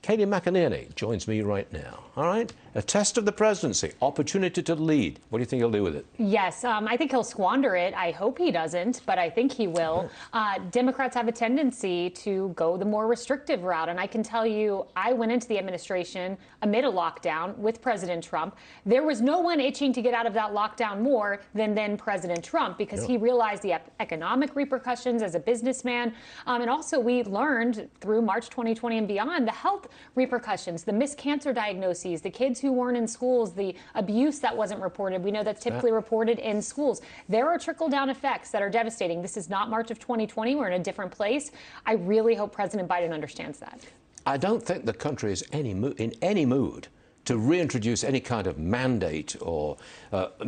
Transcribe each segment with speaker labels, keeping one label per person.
Speaker 1: Kayleigh McEnany joins me right now. All right? A test of the presidency, opportunity to lead. What do you think he'll do with it?
Speaker 2: Yes, I think he'll squander it. I hope he doesn't, but I think he will. Democrats have a tendency to go the more restrictive route. And I can tell you, I went into the administration amid a lockdown with President Trump. There was no one itching to get out of that lockdown more than then President Trump, because he realized the economic repercussions as a businessman. And also we learned through March 2020 and beyond the health repercussions, the missed cancer diagnoses, the kids who weren't in schools, the abuse that wasn't reported. We know that's typically reported in schools. There are trickle-down effects that are devastating. This is not March of 2020. We're in a different place. I really hope President Biden understands that.
Speaker 1: I don't think the country is in any mood to reintroduce any kind of mandate or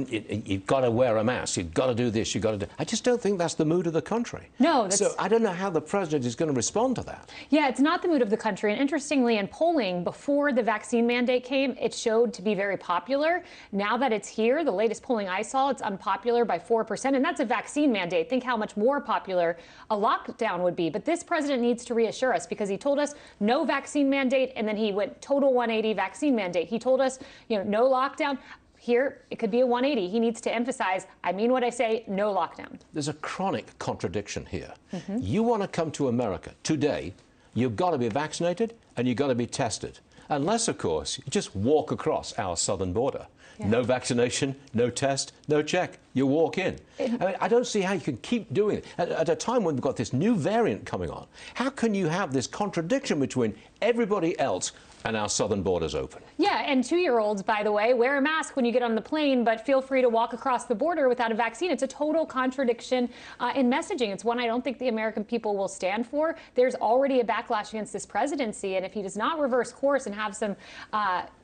Speaker 1: you've got to wear a mask, you've got to do this, you've got to do... I just don't think that's the mood of the country.
Speaker 2: No,
Speaker 1: So I don't know how the president is going to respond to that.
Speaker 2: Yeah, it's not the mood of the country. And interestingly, in polling, before the vaccine mandate came, it showed to be very popular. Now that it's here, the latest polling I saw, it's unpopular by 4%. And that's a vaccine mandate. Think how much more popular a lockdown would be. But this president needs to reassure us, because he told us no vaccine mandate, and then he went total 180 vaccine mandate. He told us, no lockdown. Here, it could be a 180. He needs to emphasize, I mean what I say, no lockdown.
Speaker 1: There's a chronic contradiction here. You want to come to America today, you've got to be vaccinated and you've got to be tested. Unless, of course, you just walk across our southern border. Yeah. No vaccination, no test, no check. You walk in. I mean, I don't see how you can keep doing it. At a time when we've got this new variant coming on, how can you have this contradiction between everybody else and our southern borders open?
Speaker 2: Yeah, and 2-year-olds, by the way, wear a mask when you get on the plane, but feel free to walk across the border without a vaccine. It's a total contradiction in messaging. It's one I don't think the American people will stand for. There's already a backlash against this presidency, and if he does not reverse course and have some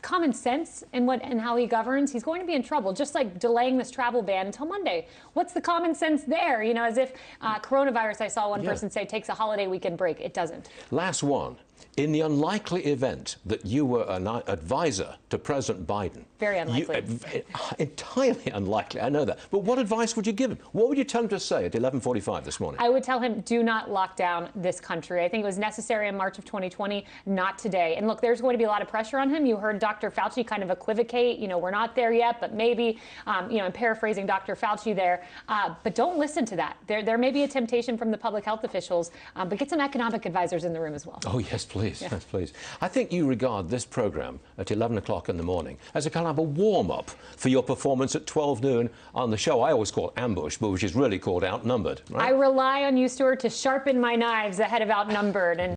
Speaker 2: common sense in how he governs, he's going to be in trouble, just like delaying this travel ban until Monday. What's the common sense there? As if coronavirus, I saw one person say, takes a holiday weekend break. It doesn't.
Speaker 1: Last one. In the unlikely event that you were an advisor to President Biden.
Speaker 2: Very unlikely.
Speaker 1: Entirely unlikely, I know that. But what advice would you give him? What would you tell him to say at 11:45 this morning?
Speaker 2: I would tell him, do not lock down this country. I think it was necessary in March of 2020, not today. And look, there's going to be a lot of pressure on him. You heard Dr. Fauci kind of equivocate, we're not there yet, but maybe, I'm paraphrasing Dr. Fauci there. But don't listen to that. There may be a temptation from the public health officials, but get some economic advisors in the room as well.
Speaker 1: Oh, yes, please. Yeah. Yes, please. I think you regard this program at 11 o'clock in the morning as a kind of a warm-up for your performance at 12 noon on the show I always call Ambush, but which is really called Outnumbered. Right?
Speaker 2: I rely on you, Stuart, to sharpen my knives ahead of Outnumbered. And